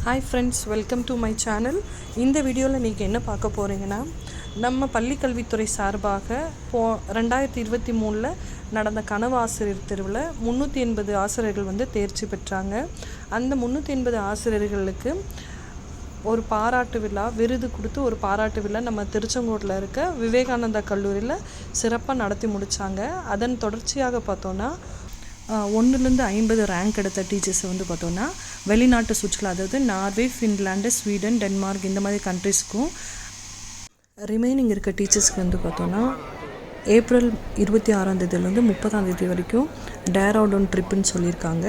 Hi friends, welcome to my channel. இந்த வீடியோவில் நீங்கள் என்ன பார்க்க போகிறீங்கன்னா, நம்ம பள்ளிக்கல்வித்துறை சார்பாக 2023 நடந்த கனவு ஆசிரியர் தேர்வில் 380 ஆசிரியர்கள் தேர்ச்சி பெற்றாங்க. அந்த 380 ஆசிரியர்களுக்கு ஒரு பாராட்டு விழா, விருது கொடுத்து ஒரு பாராட்டு விழா நம்ம திருச்செங்கோட்டில் இருக்க விவேகானந்தா கல்லூரியில் சிறப்பாக நடத்தி முடித்தாங்க. அதன் தொடர்ச்சியாக பார்த்தோன்னா 1லேருந்து 50 ரேங்க் எடுத்த டீச்சர்ஸை பார்த்தோன்னா வெளிநாட்டு சுற்றுலா, அதாவது நார்வே, ஃபின்லாண்டு, ஸ்வீடன், டென்மார்க் இந்த மாதிரி கண்ட்ரிஸ்க்கும், ரிமைனிங் இருக்க டீச்சர்ஸ்க்கு பார்த்தோன்னா ஏப்ரல் 26ஆம் தேதியிலேருந்து 30ஆம் தேதி வரைக்கும் டேராடூன் ட்ரிப்புன்னு சொல்லியிருக்காங்க.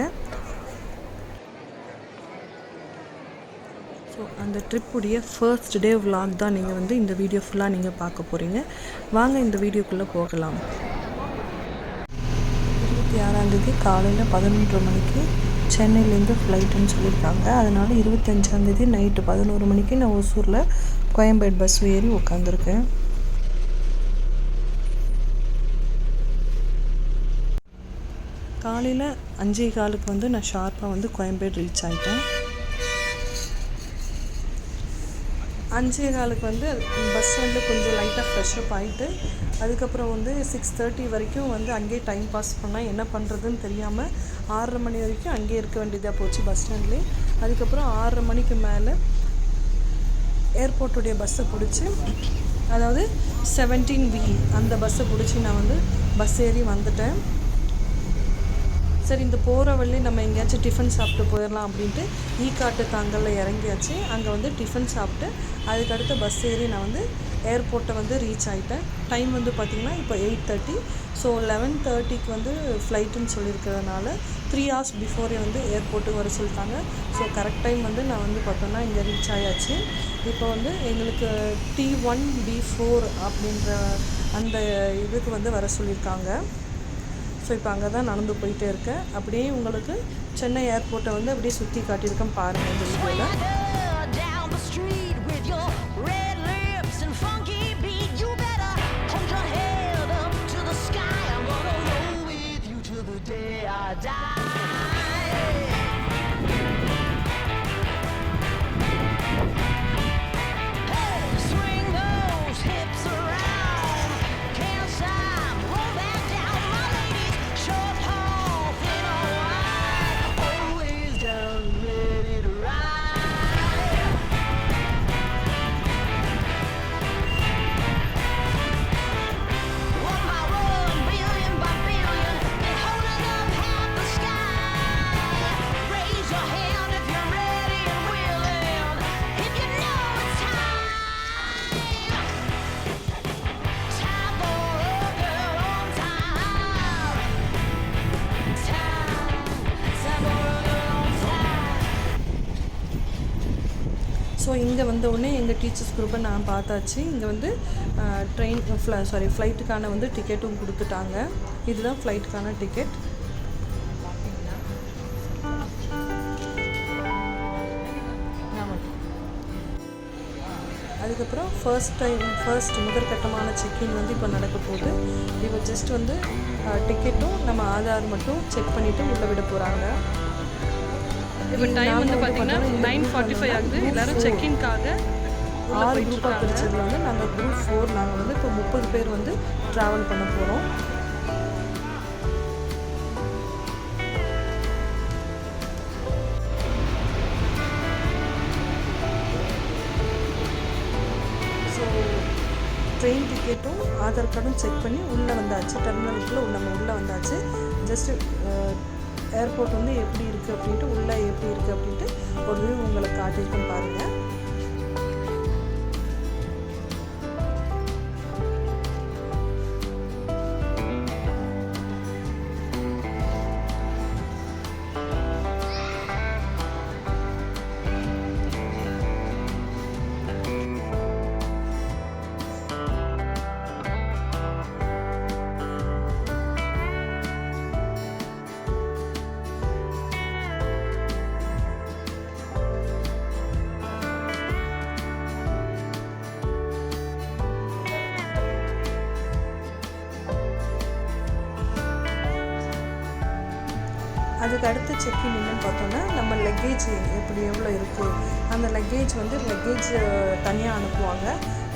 ஸோ அந்த ட்ரிப்புடைய ஃபர்ஸ்ட் டே விலாக் தான் நீங்கள் இந்த வீடியோ ஃபுல்லாக நீங்கள் பார்க்க போகிறீங்க. வாங்க இந்த வீடியோக்குள்ளே போகலாம். 26ஆம் தேதி காலையில் 11 மணிக்கு சென்னையிலேருந்து ஃப்ளைட்டுன்னு சொல்லியிருக்காங்க. அதனால் 25ஆம் தேதி நைட்டு 11 மணிக்கு நான் ஒசூரில் கோயம்பேடு பஸ் ஏறி உட்காந்துருக்கேன். காலையில் 5:15 நான் ஷார்ப்பாக கோயம்பேடு ரீச் ஆகிட்டேன். 5:15 பஸ் கொஞ்சம் லைட்டாக ஃப்ரெஷ்அப் ஆகிட்டு, அதுக்கப்புறம் 6:30 வரைக்கும் அங்கேயே டைம் பாஸ் பண்ணால் என்ன பண்ணுறதுன்னு தெரியாமல் 6:30 மணி வரைக்கும் அங்கேயே இருக்க வேண்டியதாக போச்சு பஸ் ஸ்டாண்ட்லேயே. அதுக்கப்புறம் 6:30 மணிக்கு மேலே ஏர்போர்ட்டுடைய பஸ்ஸை பிடிச்சி, அதாவது 17V அந்த பஸ்ஸை பிடிச்சி நான் பஸ் ஏறி வந்துட்டேன். சரி, இந்த போகிற வழி நம்ம எங்கேயாச்சும் டிஃபன் சாப்பிட்டு போயிடலாம் அப்படின்ட்டு ஈக்காட்டு தாங்கலில் இறங்கியாச்சு. அங்கே டிஃபன் சாப்பிட்டு அதுக்கடுத்து பஸ் ஏறி நான் ஏர்போர்ட்டை ரீச் ஆகிட்டேன். டைம் பார்த்திங்கன்னா இப்போ 8:30. ஸோ 11:30க்கு ஃப்ளைட்டுன்னு சொல்லியிருக்கிறதுனால 3 hours பிஃபோரே ஏர்போர்ட்டுக்கு வர சொல்லிட்டாங்க. ஸோ கரெக்ட் டைம் நான் பார்த்தோன்னா இங்கே ரீச் ஆயாச்சு. இப்போ எங்களுக்கு T1B4 அப்படின்ற அந்த இதுக்கு வர சொல்லியிருக்காங்க. ஸோ இப்போ அங்கே தான் நடந்து போயிட்டே இருக்கேன். அப்படியே உங்களுக்கு சென்னை ஏர்போர்ட்டை அப்படியே சுற்றி காட்டியிருக்கேன் பாருங்கள் இந்த வீடியோவில். ஸோ இங்கே வந்தவுடனே எங்கள் டீச்சர்ஸ் குரூப்பை நான் பார்த்தாச்சு. இங்கே ஃப்ளைட்டுக்கான டிக்கெட்டும் கொடுத்துட்டாங்க. இதுதான் ஃப்ளைட்டுக்கான டிக்கெட். அதுக்கப்புறம் ஃபர்ஸ்ட் முதற்கட்டமான செக்கிங் இப்போ நடக்க போகுது. இப்போ ஜஸ்ட் டிக்கெட்டும் நம்ம ஆதார் மட்டும் செக் பண்ணிவிட்டு உள்ளே விட போகிறாங்க. இப்போ டைம் பார்த்தீங்கன்னா 9:45 ஆகுது. எல்லோரும் செக்இன்காக 6 குரூப்பாக பிரிச்சதில் நாங்கள் குரூப் 4 நாங்கள் இப்போ 30 பேர் ட்ராவல் பண்ண போகிறோம். ஸோ ட்ரெயின் டிக்கெட்டும் ஆதார் கார்டும் செக் பண்ணி உள்ளே வந்தாச்சு. டெர்மினலுக்குள்ளே நம்ம உள்ளே வந்தாச்சு. ஜஸ்ட்டு ஏர்போர்ட் எப்படி இருக்குது அப்படின்ட்டு, உள்ளே எப்படி இருக்குது அப்படின்ட்டு ஒரு வியூ உங்களுக்கு காட்டியிருக்கேன் பாருங்கள். அதுக்கு அடுத்த செக்இன் என்னென்னு பார்த்தோன்னா நம்ம லக்கேஜ் எப்படி எவ்வளோ இருக்குது, அந்த லக்கேஜ் தனியாக அனுப்புவாங்க.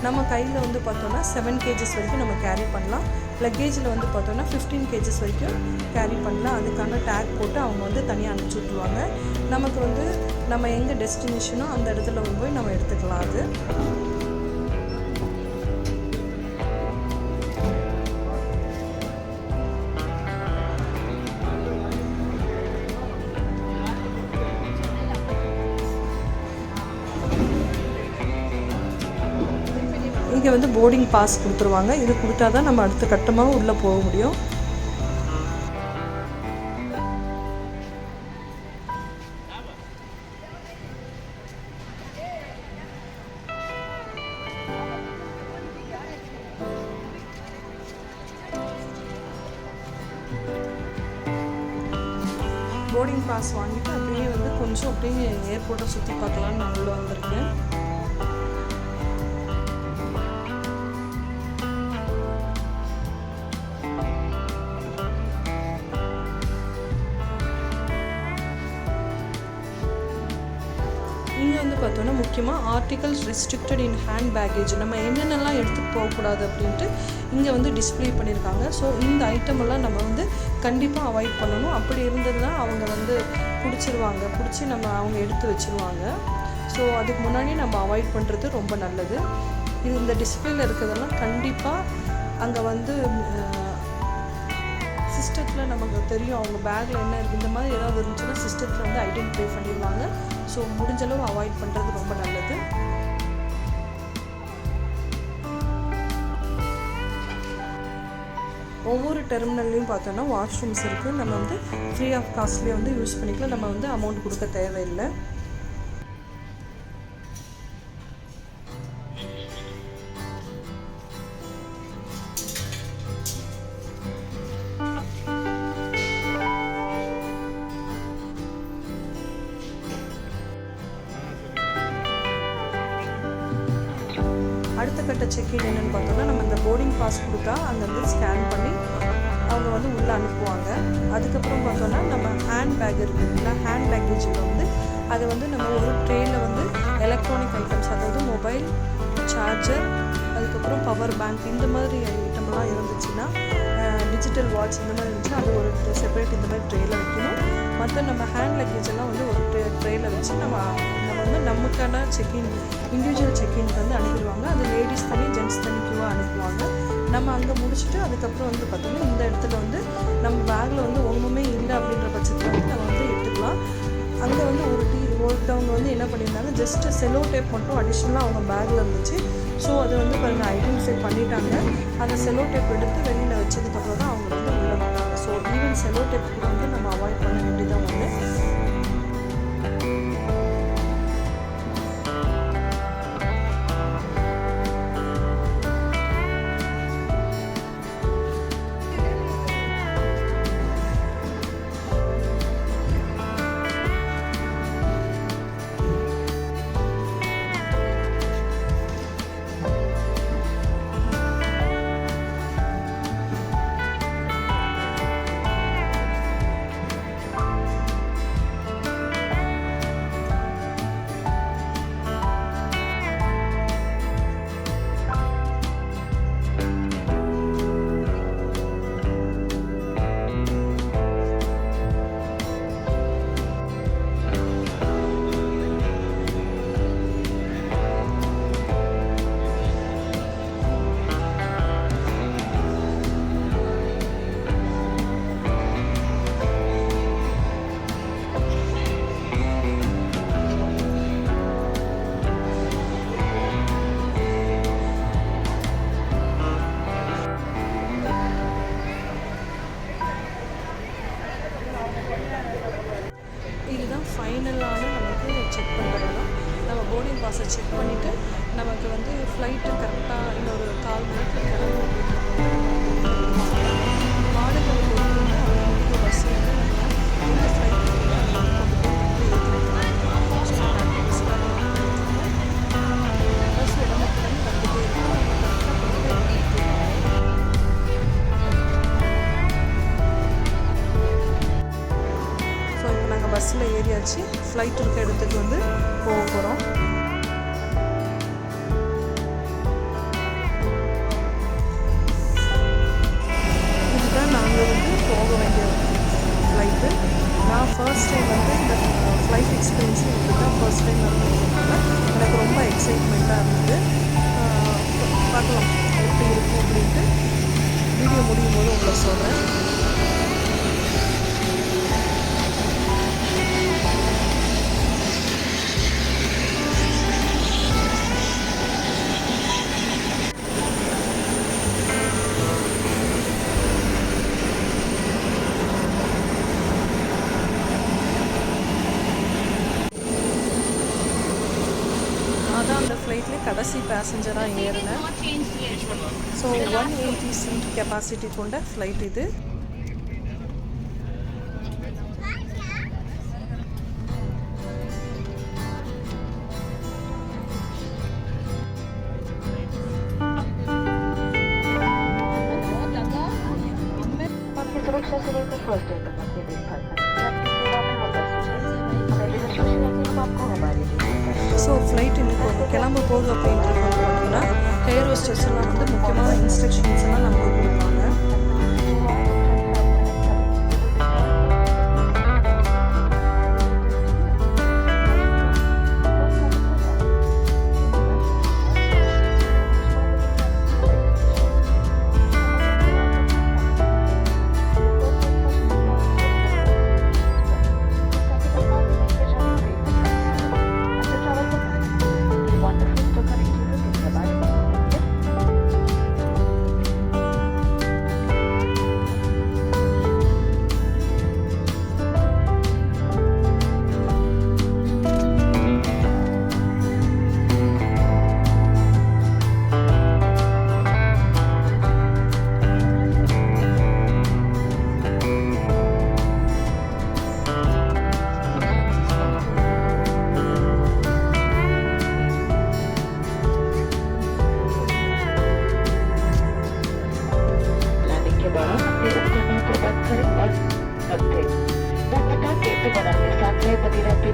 நம்ம கையில் வந்து பார்த்தோன்னா 7 kgs வரைக்கும் நம்ம கேரி பண்ணலாம். லக்கேஜில் வந்து பார்த்தோன்னா 15 kgs வரைக்கும் கேரி பண்ணலாம். அதுக்கான டேக் போட்டு அவங்க வந்து தனியாக அனுப்பிச்சி விட்ருவாங்க. நமக்கு வந்து நம்ம எங்கே டெஸ்டினேஷனோ அந்த இடத்துல போய் நம்ம எடுத்துக்கலாம். அது இங்கே வந்து போர்டிங் பாஸ் கொடுத்துருவாங்க. இது கொடுத்தா தான் நம்ம அடுத்த கட்டமாக உள்ளே போக முடியும். போர்டிங் பாஸ் வாங்கிட்டு அப்படியே வந்து கொஞ்சம் அப்படியே ஏர்போர்ட்டை சுற்றி பார்க்கலான்னு நான் உள்ளே வந்திருக்கேன். இங்கே வந்து பார்த்தோன்னா முக்கியமாக articles restricted in hand package, நம்ம என்னென்னலாம் எடுத்துகிட்டு போகக்கூடாது அப்படின்ட்டு இங்கே வந்து டிஸ்பிளே பண்ணியிருக்காங்க. ஸோ இந்த ஐட்டமெல்லாம் நம்ம வந்து கண்டிப்பாக அவாய்ட் பண்ணணும். அப்படி இருந்ததுன்னா அவங்க வந்து பிடிச்சி அவங்க எடுத்து வச்சுருவாங்க. ஸோ அதுக்கு முன்னாடி நம்ம அவாய்ட் பண்ணுறது ரொம்ப நல்லது. இது இந்த டிஸ்பிளேயில் இருக்கிறதெல்லாம் கண்டிப்பாக அங்கே வந்து சிஸ்டத்தில் நமக்கு தெரியும் அவங்க பேக்கில் என்ன இருக்குது, இந்த மாதிரி ஏதாவது இருந்துச்சுன்னா சிஸ்டத்தில் வந்து ஐடென்டிஃபை பண்ணிடுவாங்க. ஸோ முடிஞ்சளவு அவாய்ட் பண்ணுறது ரொம்ப நல்லது. ஒவ்வொரு டெர்மினல்லையும் பார்த்தோன்னா வாஷ்ரூம்ஸ் இருக்குது. நம்ம வந்து ஃப்ரீ ஆஃப் காஸ்ட்லேயே வந்து யூஸ் பண்ணிக்கலாம். நம்ம வந்து அமௌண்ட் கொடுக்க தேவையில்லை. அடுத்த கட்ட செக்இன் என்னென்னு பார்த்தோன்னா நம்ம இந்த போர்டிங் பாஸ் கொடுத்தா அங்கேருந்து ஸ்கேன் பண்ணி அவங்க வந்து உள்ளே அனுப்புவாங்க. அதுக்கப்புறம் பார்த்தோன்னா நம்ம ஹேண்ட் பேக் இருக்குதுங்களா, ஹேண்ட் பேக்கேஜில் வந்து அதை வந்து நம்ம ஒரு ட்ரேயில் வந்து எலக்ட்ரானிக் ஐட்டம்ஸ், அதாவது மொபைல், சார்ஜர், அதுக்கப்புறம் பவர் பேங்க், இந்த மாதிரி ஐட்டம்லாம் இருந்துச்சுன்னா, டிஜிட்டல் வாட்ச் இந்த மாதிரி இருந்துச்சுன்னா அது ஒரு செப்பரேட் இந்த மாதிரி ட்ரேயில் வைக்கணும். மற்ற நம்ம ஹேண்ட் லக்கேஜெல்லாம் வந்து ஒரு ட்ரேயில் வச்சு நம்ம வந்து நமக்கான இண்டிவிஜுவல் செக்இன்க்கு வந்து அனுப்பிடுவாங்க. அது லேடிஸ் தனி ஜென்ட்ஸ் தனி கியூவாக அனுப்புவாங்க. நம்ம அங்கே முடிச்சுட்டு அதுக்கப்புறம் வந்து பார்த்தோம்னா இந்த இடத்துல வந்து நம்ம பேக்கில் வந்து ஒன்றுமே இல்லை அப்படின்ற பட்சத்தில் வந்து நம்ம வந்து எடுத்துக்கலாம். அங்கே வந்து ஒருத்தவங்க வந்து என்ன பண்ணியிருந்தாங்க, ஜஸ்ட்டு செலோ டேப் மட்டும் அடிஷ்னலாக அவங்க பேக்கில் இருந்துச்சு. ஸோ அதை வந்து பாருங்கள் ஐடென்டிஃபை பண்ணிட்டாங்க. அந்த செலோ டேப் எடுத்து வெளியில் வச்சதுக்கப்புறம் தான் அவங்க வந்து உள்ளே வந்தாங்க. ஸோ ஈவன் செலோ டேப் கூட வந்து நம்ம அவாய்ட் பண்ண வேண்டியதான் ஒன்று. இதுதான் ஃபைனலான நமக்கு செக் பண்ணுறதுலாம். நம்ம போர்டிங் பாஸை செக் பண்ணிவிட்டு நமக்கு வந்து ஃப்ளைட்டு கரெக்டாக இன்னொரு 1/4 மணி நேரத்தில் கிளம்பும் அப்படின்ற மாடுகளை பொறுத்துங்க அவங்க பஸ் வந்து நம்ம எந்த ஃப்ளைட் பஸ் உடம்புக்குடன் வந்துட்டே இருக்கும். போக போகிறோம். இதுதான் நாங்கள் வந்து போக வேண்டிய ஃப்ளைட்டு. நான் ஃபர்ஸ்ட் டைம் வந்து இந்த ஃப்ளைட் எக்ஸ்பீரியன்ஸு இது தான் ஃபர்ஸ்ட் டைம் இருந்ததுனால எனக்கு ரொம்ப எக்ஸைட்மெண்ட்டாக இருந்தது. பார்க்கலாம் எப்படி இருக்கும் அப்படின்ட்டு வீடியோ முடியும் போது உங்களை சொல்கிறேன். அதான் அந்த ஃப்ளைட்லேயே கடைசி பேசஞ்சராக ஏறினேன். ஸோ 180 சீட் கெப்பாசிட்டி கொண்ட ஃப்ளைட் இது. ஸோ ஃப்ளைட் இன்னைக்கு கிளம்ப போகுது அப்படின்றது வந்து பார்த்தீங்கன்னா ஏர் ஹோஸ்டர்ஸ் எல்லாம் வந்து முக்கியமான இன்ஸ்ட்ரக்ஷன்ஸ் எல்லாம் நமக்கு கொடுப்பாங்க.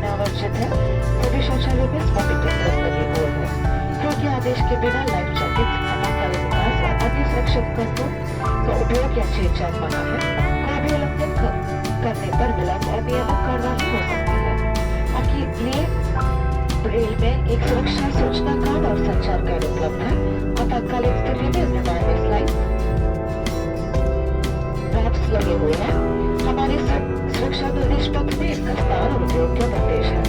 सभी शौचालयों में स्पॉटिंग लगे हुए हैं क्योंकि आदेश के बिना लाइफ जैकेट, आपातकालीन विकास और अन्य सुरक्षित तत्वों का उपयोग या छेड़छाड़ मना है। कोई भी उल्लंघन करने पर विलंब और नियमित कार्रवाई हो सकती है। आपके लिए ब्रेल में एक सुरक्षा सूचना कार्ड और संचार कार्ड उपलब्ध है। आपातकालीन स्थिति में इस मोबाइल में स्लाइड मैप्स लगे हुए हैं। हमारे सुरक्षा निर्देश पत्र में इसका स्थान और उपयोग का निर्देश है।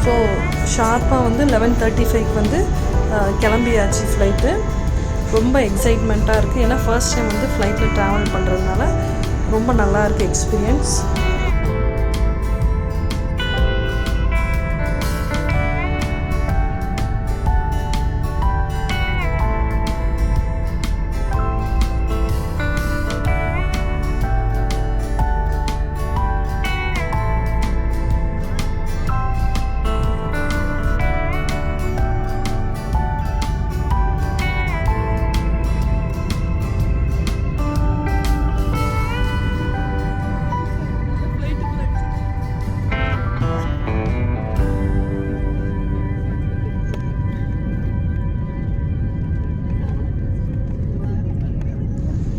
ஸோ ஷார்ப்பாக வந்து 11:35 வந்து கிளம்பியாச்சு ஃப்ளைட்டு. ரொம்ப எக்ஸைட்மெண்ட்டாக இருக்குது. ஏன்னா ஃபர்ஸ்ட் டைம் வந்து ஃப்ளைட்டில் ட்ராவல் பண்ணுறதுனால ரொம்ப நல்லா இருக்குது எக்ஸ்பீரியன்ஸ்.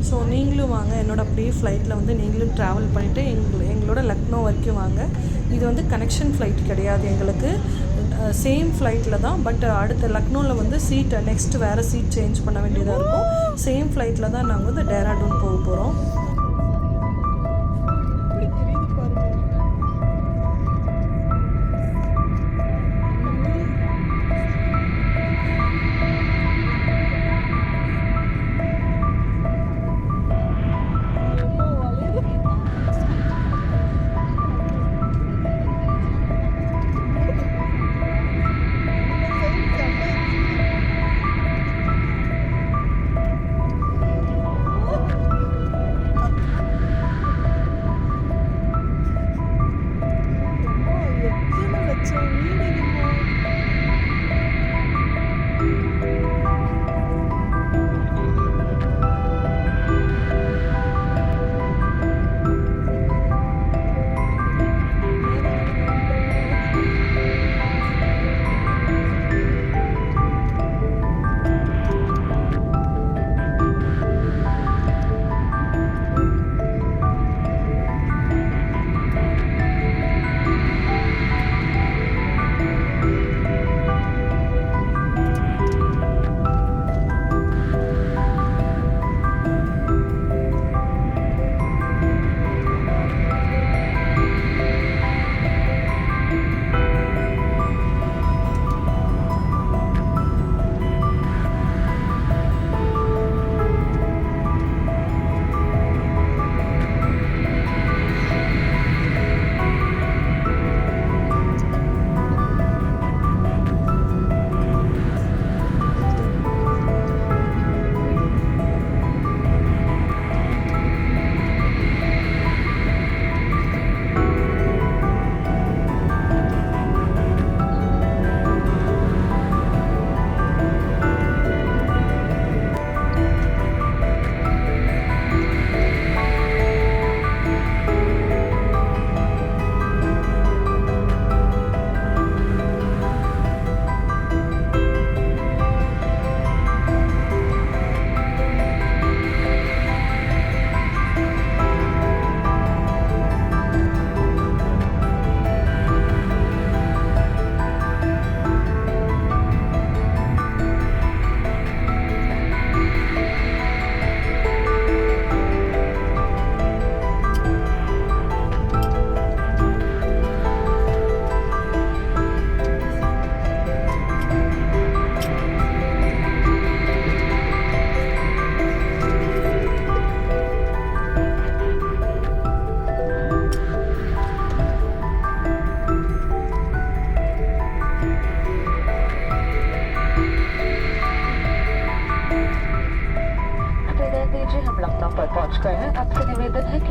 ஸோ நீங்களும் வாங்க என்னோட அப்படியே ஃப்ளைட்டில் வந்து நீங்களும் ட்ராவல் பண்ணிவிட்டு எங்களோட லக்னோ வரைக்கும் வாங்க. இது வந்து கனெக்ஷன் ஃப்ளைட் கிடையாது எங்களுக்கு, சேம் ஃப்ளைட்டில் தான். பட் அடுத்த லக்னோவில் வந்து சீட்டை நெக்ஸ்ட் வேறு சீட் சேஞ்ச் பண்ண வேண்டியதாக இருக்கும். சேம் ஃப்ளைட்டில் தான் நாங்கள் வந்து டேராடூன் போக போகிறோம்.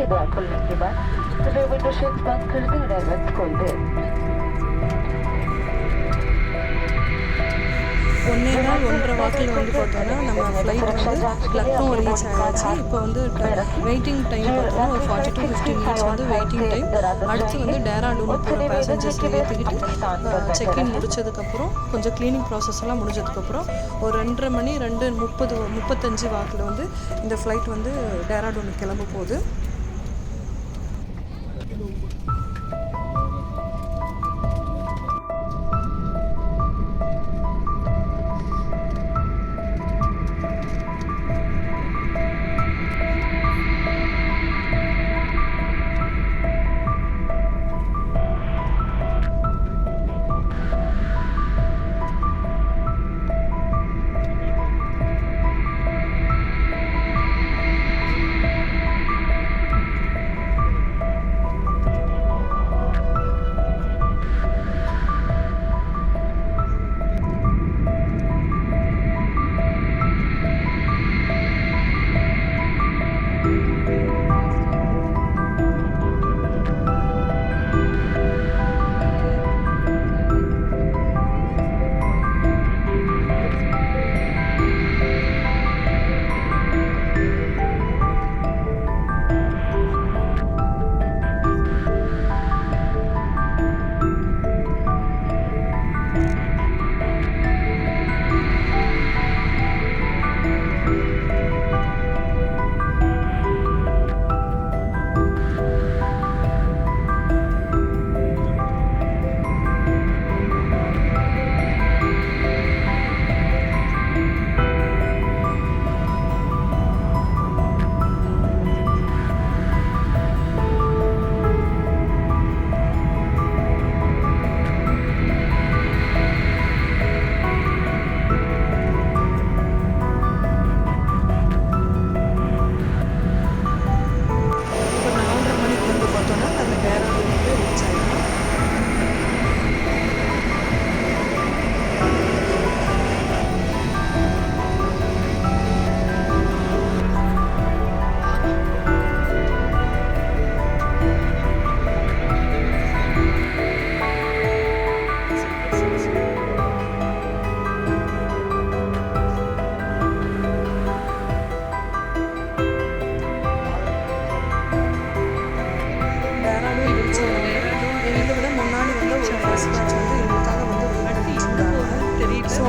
के द्वार खुलने के बाद वे विंडो शेड्स बंद कर दें और एयरवेंट्स खोल दें। 1:30 வாக்கில் வந்து பார்த்தோன்னா நம்ம ஃப்ளைட் வந்து லக்னோ ரீச் ஆகிடுச்சு. இப்போ வந்து வெயிட்டிங் டைம் பார்த்தோன்னா ஒரு 40 to 50 மினிட்ஸ் வந்து வெயிட்டிங் டைம். அடுத்து வந்து டேராடூன் போகிற பேசஞ்சர்ஸை ஏற்றிக்கிட்டு செக்இன் முடிச்சதுக்கப்புறம் கொஞ்சம் க்ளீனிங் ப்ராசஸ் எல்லாம் முடிஞ்சதுக்கப்புறம் ஒரு 2:30 மணி 2:35 வாக்கில் வந்து இந்த ஃப்ளைட் வந்து டேராடூனுக்கு கிளம்ப போகுது.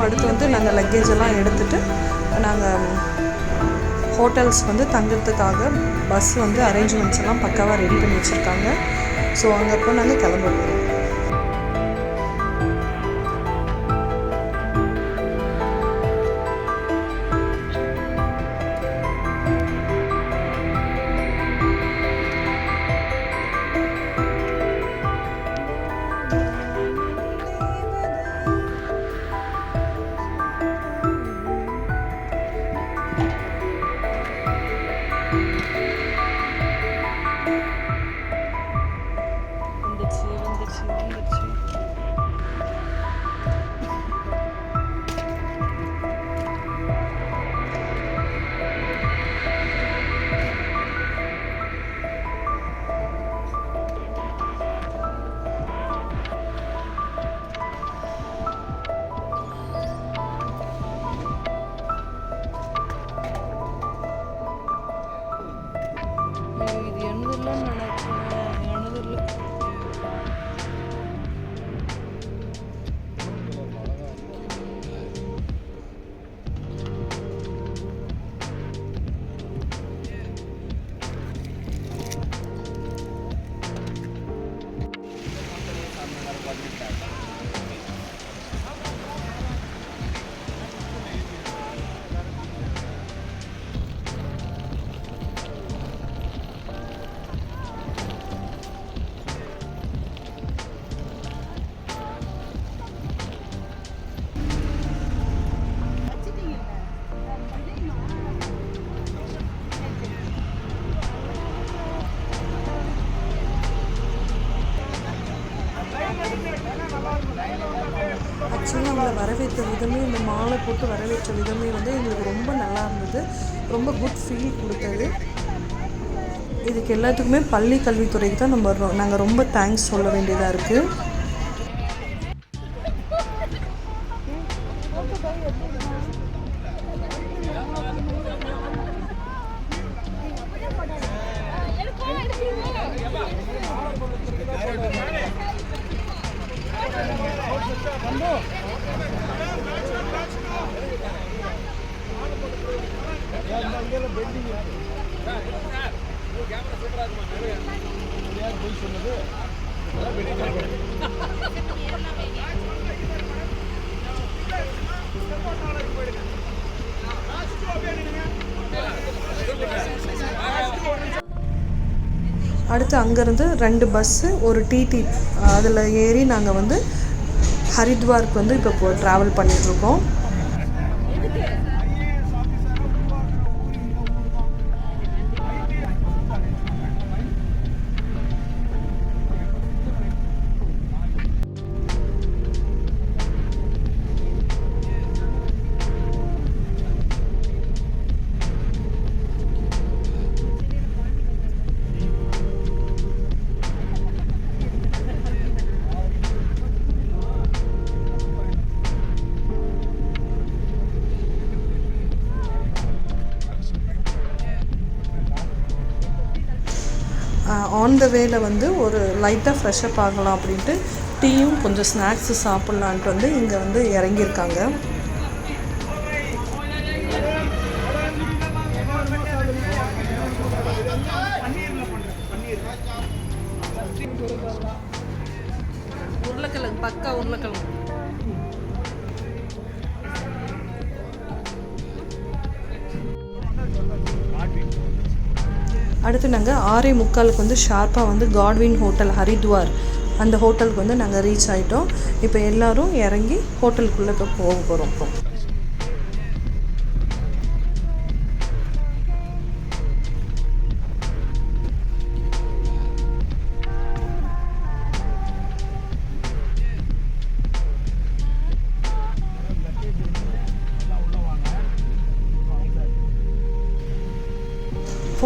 அடுத்து வந்து நாங்கள் லக்கேஜ் எல்லாம் எடுத்துகிட்டு நாங்கள் ஹோட்டல்ஸ் வந்து தங்குறதுக்காக பஸ் வந்து அரேஞ்ச்மெண்ட்ஸ் எல்லாம் பக்காவாக ரெடி பண்ணி வச்சுருக்காங்க. ஸோ அங்கே போய் நாங்கள் கிளம்ப போகிறோம். ஆக்சுவலி அவங்கள வரவேற்ற விதமே, இந்த மாலை போட்டு வரவேற்ற விதமே வந்து எங்களுக்கு ரொம்ப நல்லா இருந்தது. ரொம்ப குட் ஃபீல் கொடுத்தது. இதுக்கு எல்லாத்துக்குமே பள்ளி கல்வித்துறைக்கு தான் நாங்கள் ரொம்ப தேங்க்ஸ் சொல்ல வேண்டியதாக இருக்குது. அடுத்து அங்கேருந்து 2 பஸ்ஸு ஒரு டிடி அதில் ஏறி நாங்கள் வந்து ஹரித்வாருக்கு வந்து இப்போ ட்ராவல் பண்ணிகிட்ருக்கோம். ஆன் த வேல வந்து ஒரு லைட்டாக ஃப்ரெஷ்அப் ஆகலாம் அப்படின்ட்டு டீயும் கொஞ்சம் ஸ்நாக்ஸு சாப்பிட்லான்ட்டு வந்து இங்கே வந்து இறங்கியிருக்காங்க. உருளைக்கிழங்கு பக்கா உருளைக்கிழங்கு. அடுத்து நாங்கள் 6:45 வந்து ஷார்ப்பாக வந்து காட்வின் ஹோட்டல் ஹரித்வார் அந்த ஹோட்டலுக்கு வந்து நாங்கள் ரீச் ஆகிட்டோம். இப்போ எல்லோரும் இறங்கி ஹோட்டலுக்குள்ளே இப்போ போக போகிறோம்.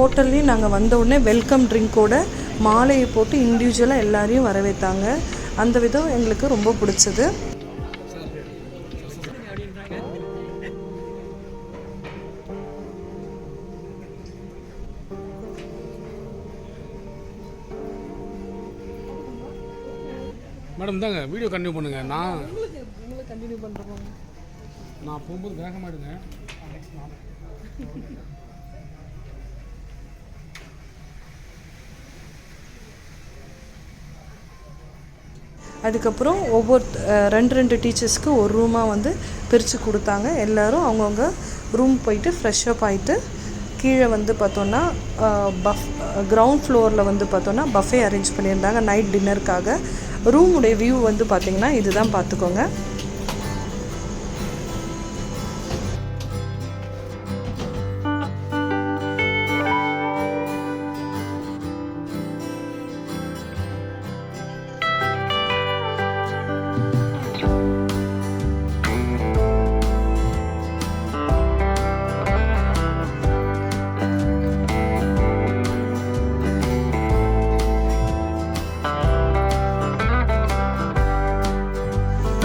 ஹோட்டல்லையும் நாங்கள் வந்த உடனே வெல்கம் ட்ரிங்க்கோட மாலையை போட்டு இண்டிவிஜுவலாக எல்லாரையும் வரவேற்றாங்க. அந்த விதம் எங்களுக்கு ரொம்ப பிடிச்சது. மேடம் தாங்க வீடியோ கண்டினியூ பண்ணுங்க. நான் கண்டினியூ பண்ணுறோம். நான் போகும்போது வேகமாடுங்க. அதுக்கப்புறம் ஒவ்வொரு 2 டீச்சர்ஸ்க்கு ஒரு ரூமாக வந்து பிரித்து கொடுத்தாங்க. எல்லோரும் அவங்கவுங்க ரூம் போயிட்டு ஃப்ரெஷ்அப் ஆகிட்டு கீழே வந்து பார்த்தோன்னா கிரவுண்ட் ஃப்ளோரில் வந்து பார்த்தோன்னா பஃபே அரேஞ்ச் பண்ணியிருந்தாங்க நைட் டின்னருக்காக. ரூமுடைய வியூ வந்து பார்த்திங்கன்னா இதுதான், பார்த்துக்கோங்க.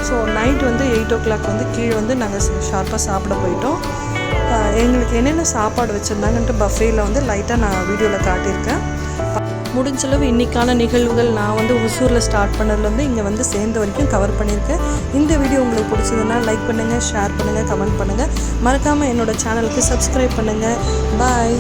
ஸோ நைட் வந்து 8 o'clock வந்து கீழே வந்து நாங்கள் ஷார்ப்பாக சாப்பிட போயிட்டோம். எங்களுக்கு என்னென்ன சாப்பாடு வச்சுருந்தாங்கன்ட்டு பஃபேயில் வந்து லைட்டாக நான் வீடியோவில் காட்டியிருக்கேன். முடிஞ்சளவு இன்றைக்கான நிகழ்வுகள் நான் வந்து ஒசூரில் ஸ்டார்ட் பண்ணதுலேருந்து இங்கே வந்து சேர்ந்த வரைக்கும் கவர் பண்ணியிருக்கேன். இந்த வீடியோ உங்களுக்கு பிடிச்சதுன்னா லைக் பண்ணுங்கள், ஷேர் பண்ணுங்கள், கமெண்ட் பண்ணுங்கள். மறக்காமல் என்னோடய சேனலுக்கு சப்ஸ்கிரைப் பண்ணுங்கள். பாய்.